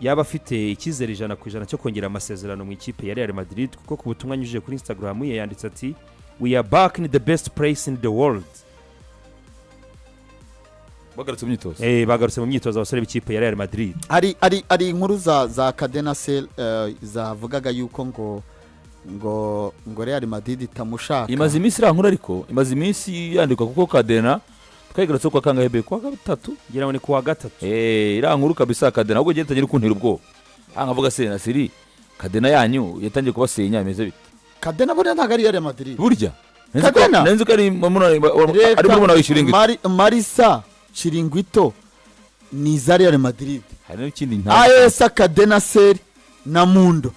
yaba afite icyizere 100% cyo kongera amasezerano mu ikipe ya Real Madrid kuko ku butumwa nyujije kuri Instagram ye yanditse ati we are back in the best place in the world. Bagarutse mu myitozo abasore b'ikipe ya Real Madrid. Ari inkuru za Cadena Ser zavugaga yuko ngo Real Madrid itamushaka. Imaze iminsi irankuru ariko imaze iminsi yandikwa kuko Cadena twayigarutse kwa kangahe kwa gatatu ngira ngo ni kwa gatatu. Irankuru kabisa Cadena ubwo gitagira kuntira ubwo. Angavuga se na Siri Cadena yanyu yatangiye kubasenya ameze bite. Cadena buri ntago ari Real Madrid. Burya. Nenze ko ari muri wishiringa. Marisa Chiringuito ni za Real Madrid. Hari n'ikindi nta. AS Cadena Ser na Mundo.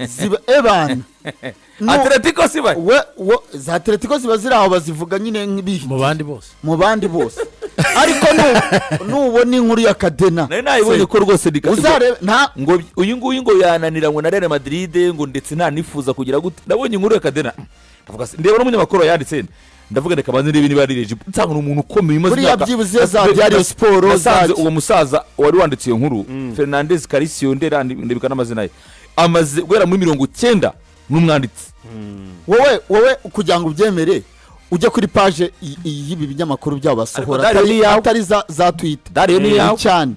Ziba ebana. Atletico siba. Za Atletico siba ziraho bazivuga nyine nk'ibihi. Mu bandi bose. Ariko nubona inkuru ya Cadena. Nayibonye ko rwose uzarebe ngo uyu nguyu ngo yananiranywe na Real Madrid ngo ndetse nta nifuza kugira gute. Nabonye inkuru ya Cadena. Ndavuga ndeba n'umunyamakuru yanditse. Ndavuga reka banze ndebe niba rireje nsanga umuntu ukomeye maze buri yabyibuze za Diario Sport zaje uwo musaza wari wanditse iyo nkuru Fernandez Caricio ndebika n'amazina ye amaze gwera muri 90 n'umwanditsi. Wowe kugira ngo ubyemere ujye kuri page y'ibi binyamakuru byabo basohora atari za Twitter Dario ni yawe cyane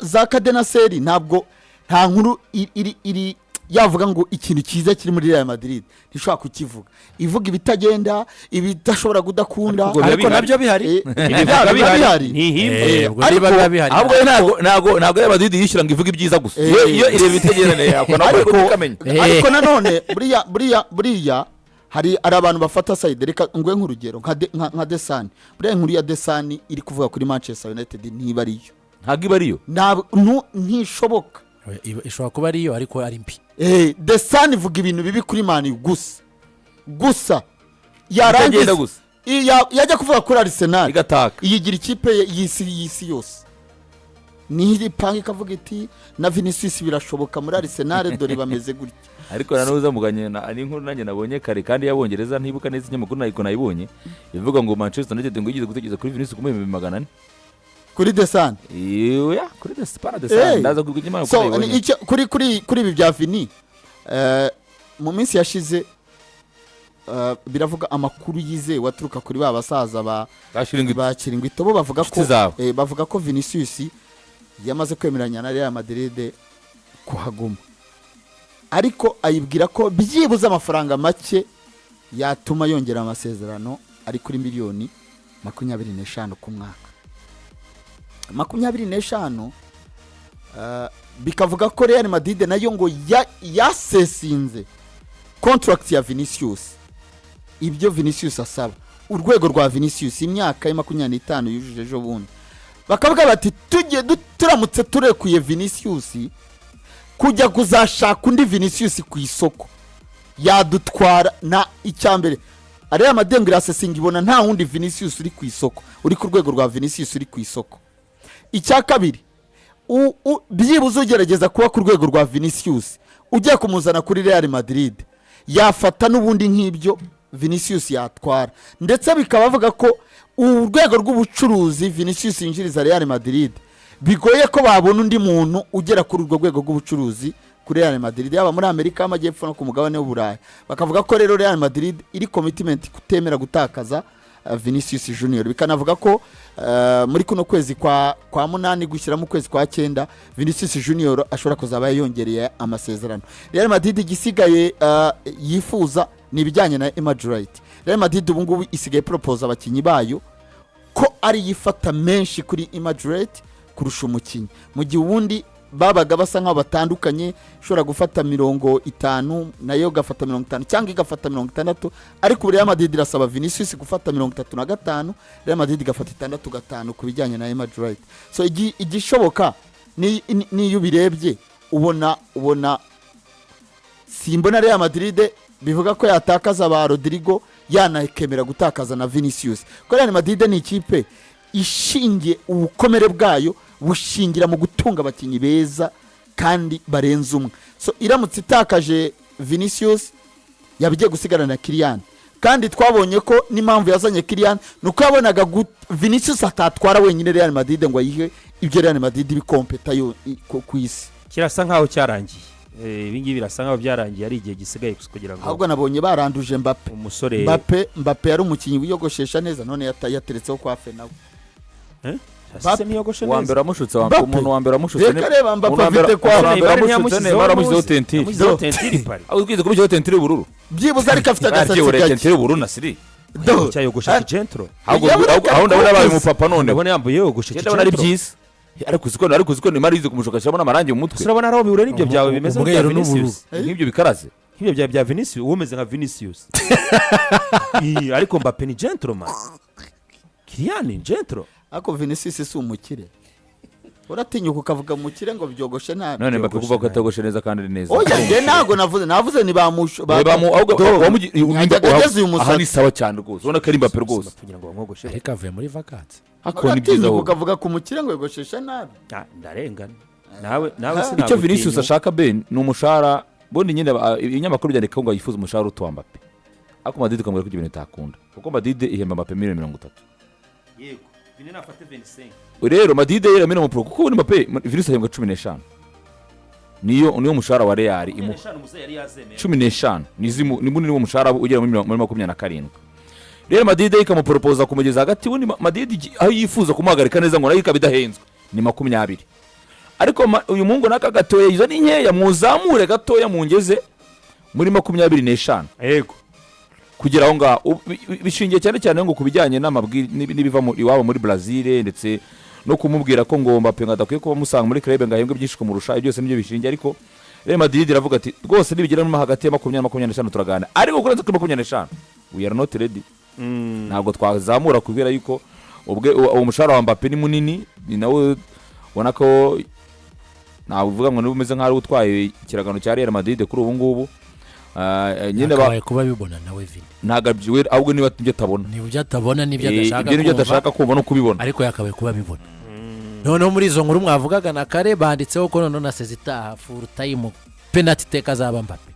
za Cadena Ser ntabwo nta nkuru iri yavuga ngo ikintu cyiza kiri muri Real Madrid ntishobora kukivuga ivuga ibitagenda ibidashobora kudakunda ariko nabyo bihari ntago Real Madrid yishira ngo ivuga ibyiza gusa iyo ireba ibitagenda yakora ariko nanone buriya hari abantu bafata side reka ngwe nk'urugero nka Desani buriya inkuru ya Desani iri kuvuga kuri Manchester United ntiba ariyo ntago iba ariyo ntishoboka ishobora kuba ariyo ariko ari mbi. Desani ivuga ibintu bibi kuri Man gusa yarangiza yajya kuvuga kuri Arsenal igataka iyigira ikipe y'isi yose ni panga ikavuga iti na Vinicius birashoboka muri Arsenal dore bameze gutya ariko nanuza muganye ari inkuru nanjye nabonye kare kandi yabongereza ntibuka neza inyamakuru nayiko nayibonye ivuga ngo Manchester United ngo yigize gutegereza kuri Vinicius ku 200 kuri Desani kuri Desani ndaza kugijima kuri ibi bya Vini mu minsi yashize biravuga amakuru yize waturuka kuri basaza ba Chiringuito bo bavuga ko Vinicius yamaze kwemeranya na Real Madrid kuhaguma ariko ayibwira ko byibuze amafaranga make yatuma yongera amasezerano ari kuri miliyoni 25 ku mwaka 25 bikavuga ko Real Madrid nayo ngo yasesinze contract ya Vinicius ibyo Vinicius asaba urwego rwa Vinicius imyaka ya 25 yujuje ejo bundi bakavuga bati tujye turamutse turekuye Vinicius kujya kuzashaka undi Vinicius ku isoko yadutwara na icyambere Real Madrid irasesinga ibona nta wundi Vinicius uri ku isoko uri ku rwego rwa Vinicius uri ku isoko icya kabiri byibuze ugerageza kuba ku rwego rwa Vinicius ugiye kumuzana kuri Real Madrid yafata n'ubundi nk'ibyo Vinicius yatwara ndetse bikaba bavuga ko urwego rw'ubucuruzi Vinicius yinjiriza Real Madrid bigoye ko babona undi muntu ugera kuri urwo rwego rw'ubucuruzi kuri Real Madrid yaba muri Amerika y'Amajyepfo no ku mugabane w'Uburayi bakavuga ko rero Real Madrid iri commitment kutemera gutakaza Vinicius Junior bikanavuga ko muri kuno kwezi kwa 8 gushyira mu kwezi kwa 9 Vinicius Junior ashobora kuzaba yongereye amasezerano. Real Madrid igisigaye yifuza nibijyanye na Madrid. Real Madrid ubu ngubu isigaye propose abakinyi bayo ko ari yifata menshi kuri Madrid kurusha umukinyi mu gihe ubundi babaga basa nkaho batandukanye shobora gufata 50 nayo gafata 50 cyangwa igafata 60 ariko Real Madrid irasaba Vinicius gufata 35 Real Madrid gafata 65 kubijyanye na Madrid. So igishoboka ni yubirebye ubona simbona Real Madrid bivuga ko yatakaza ba Rodrigo yanakemera gutakaza na Vinicius. Ko Real Madrid ni ikipe ishingiye ubukomere bwayo bushingira mu gutunga abakinyi beza kandi barenze umwe. So iramutse itakaje Vinicius yabigiye gusigarana na Kylian kandi twabonye ko n'impamvu yazanye Kylian nuko yabonaga Vinicius atatwara wenyine Real Madrid ngo ayihe ibyo Real Madrid bikompeta yo ku isi. kirasa nkaho cyarangiye ibi ngibi birasa nkaho byarangiye ari igihe gisigaye kugira ngo ahubwo nabonye baranduje Mbappe. umusore Mbappe yari umukinnyi wiyogoshesha neza none yateretseho kwa fe nawe. Sase niyogoshe neza. Wambere amushutse umuntu wambere amushutse Reka reba Mbappe afite kwa wambere amushutse ne baramushyizeho tentire. Muzizo tentire pari. Aho twize kubishyiraho tentire y'ubururu. byibuze ariko afite agasatsi Tentire gake. y'ubururu na siri. Cyayogosha gentro. Aho ndabona abaye umupapa none. Ndabona yambuye yogosha Ndabona ari byiza. Ariko uziko ni marize kumushukashamo n'amarangi mu mutwe. Urabona aho bihura n'ibyo byawe bimeze Umweru nka n'ubururu. Vinicius. Nk'ibyo bikaraze. Nk'ibyo bya Vinicius umeze nka Vinicius. Ariko Mbappe ni gentleman. Kylian ni gentro. Ako Vinicius si umukire. Uratinyuka ukavuga mukire ngo byogoshe nta. None Mbappe kuvuga ko atogoshe neza kandi ari neza. Oya nge nago navuze ni bamusho. Aha ni sawa cyane rwose. Ubona ko ari Mbappe rwose. Kugira ngo bamwogoshe. ariko avuye muri vacances. Akora ibyiza Uratinyuka ukavuga ku mukire ngo yogoshesha nabi. Ndarengana. Nawe se icyo Vinicius ashaka Ben ni umushahara bondi nyine ibinyamakuru byandika ngo yifuza umushahara utwa Mbappe. Ako Madrid kamubwira ko ibyo bintu takunda. Kuko Madrid ihemba Mbappe miliyoni 30. Yego. Bine nafate 25. Rero Madrid yera mena mupro kuko ni Mbappe Vinicius ahembwa 15. Niyo mushahara wa Real imu 15 ni bunini wo mushahara ugera muri 27. Real Madrid ikamupropose kumugeza hagati ubundi Madrid aho yifuza kumuhagarika neza ngo nayo ikabidahenzwe ni 20. Ariko uyu mungu naka gatoya izo ni nkeya muzamure gatoya mungeze muri 25. Yego. Kugira aho ngaho bishingiye cyane ngo kubijyanye n'ibiva iwabo muri Brazil ndetse no kumubwira ko ngo Mbappe ngadakwiye kuba musanga muri club ngahembwe byinshi kumurusha byose nibyo bishingiye ariko Real Madrid iravuga ati rwose nibigera mu hagati ya 20-25 turagana ariko kurenza kuri 25 we are not ready. Ntabwo twazamura kubera yuko uwo mushahara wa Mbappe ni munini ni nawe ubona ko navuga ngo n'ubumeze nk'ari utwaye ikiragano cya Real Madrid kuri ubu ngubu nyine ba kuba bibona nawe Vini ntagabyiwe ahubwo niba tujye tabona ni byo atabona n'ibyo adashaka ibyo adashaka kumva no kubibona ariko yakabaye kuba bibona noneho muri izo nkuru mwavugaga na kare banditseho ko none nasezita full time penalty take azaba Mbappe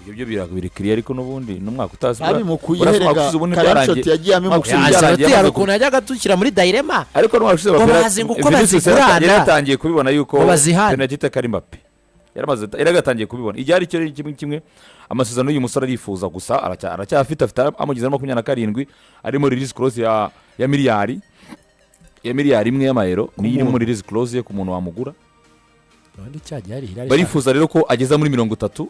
ibyo biri clear ariko n'ubundi n'umwaka utazi ari mu kuyiherega Karashoti yagiye amimukira ukuntu yajyaga tukira muri dilema ariko n'umwashize babazi ngo ko bazigurana yaratangiye kubibona yuko penalty take ari Mbappe yaragatangiye kubibona igihe ari cyo kimwe amasezerano y'uyu musore arifuza gusa aracyafite amugeze 27 ari muri release clause ya miliyari imwe y'amayero ni muri release clause ku muntu wamugura barifuza rero ko ageza muri 30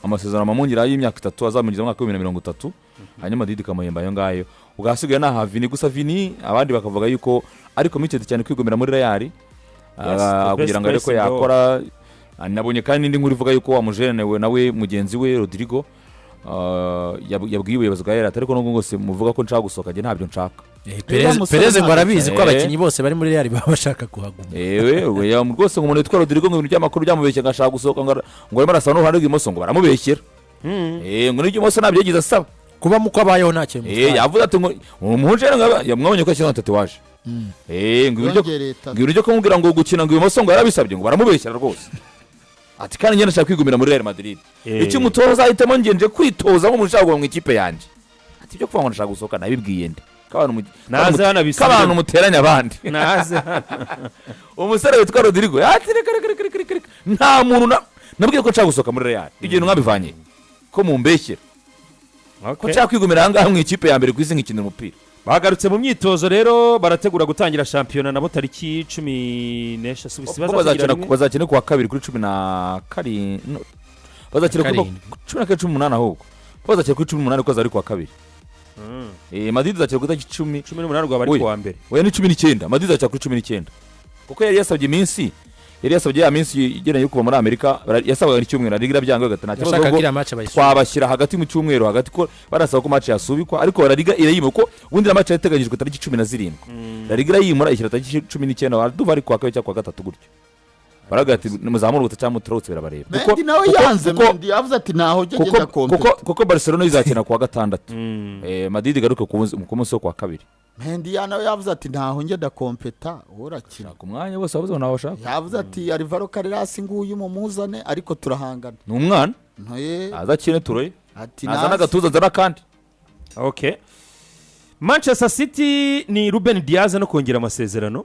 amasezerano amamongera y'imyaka 3 azamugeza mu mwaka wa 2030 hanyuma Madrid kamuhemba ayo ngayo ugasigaye na Vini gusa Vini abandi bakavuga yuko ariko micete cyane kwigomera muri Real kugira ngo ariko yakora nabonye kandi indi nkuru ivuga yuko wamujenewe nawe mugenzi we Rodrigo yabwiye ubuyobozi bwa Real ariko nubwo ngose muvuga ko nshaka gusohoka je ntabyo nshaka Perez ngo arabizi ko abakinyi bose bari muri Real baba bashaka kuhaguma rwose ngo umuntu witwa Rodrigo ngo ibintu by'amakuru byamubeshye ngashaka gusohoka ngo arimo arasaba n'uruhande rw'imoso ngo baramubeshyera ngo n'ibyo imoso ntabyo yagize asaba kuba muko abayeho nta kintu yavuze ati ngo umuhunjere yamwabonye ko yashyizeho tatuwaje ngo ibintu byo kumubwira ngo gukina ngo ibimoso ngo yarabisabye ngo baramubeshyera rwose ati kandi njye nashaka kwigumira muri Real Madrid icyo umutoza azahitamo ngenje kwitoza nko mushaka mu ikipe yanjye ati byo kuvuga ngo nashaka gusohoka nabibwiye nde k'abantu muteranya abandi umusore witwa Rodrigo ati reka nta muntu nabwiye ko nshaka gusohoka muri Real ibyo bintu mwabivanye ko mumbeshyera ko nshaka kwigumira ahangaha mu ikipe ya mbere ku isi nk'ikinira umupira bagarutse mu myitozo rero barategura gutangira shampiyona nabo tariki 16 bazakina ku wa kabiri kuri 17 bazakina kuri 18 ahubwo bazakina kuri 18 ko zari ku wa kabiri Madrid zakira ku tariki 18 rwa bari ku wa mbere oya ni 19 Madrid zakira kuri 19 kuko yari yasabye iminsi ya minsi igeranye kuva muri Amerika yasabaga n'icyumweru arigira byanga gatana twabashyira hagati mu cyumweru hagati ko barasaba ko match yasubikwa ariko barariga irayima ko ubundi na match yateganyijwe tariki 17 barariga yimura ishyira tariki 19 barduva ari kwa kabiri cyangwa kwa gatatu gutyo baragati muzamura cyangwa muturutse birabareba kuko nawe yanze Mendi yavuze ati naho cyo genda kompe kuko Barcelona izakina kwa gatandatu Madrid garuka ku munsi wo kwa kabiri Mendi nawe yavuze ati naho ngenda kompeta urakina ku mwanya bose avuze naho bashaka yavuze ati Alvaro Carreras nguyu mu muzane ariko turahangana ni umwana azakine turoye ati nazana gatuza zara kandi okay Manchester City ni Ruben Diaz no kongera amasezerano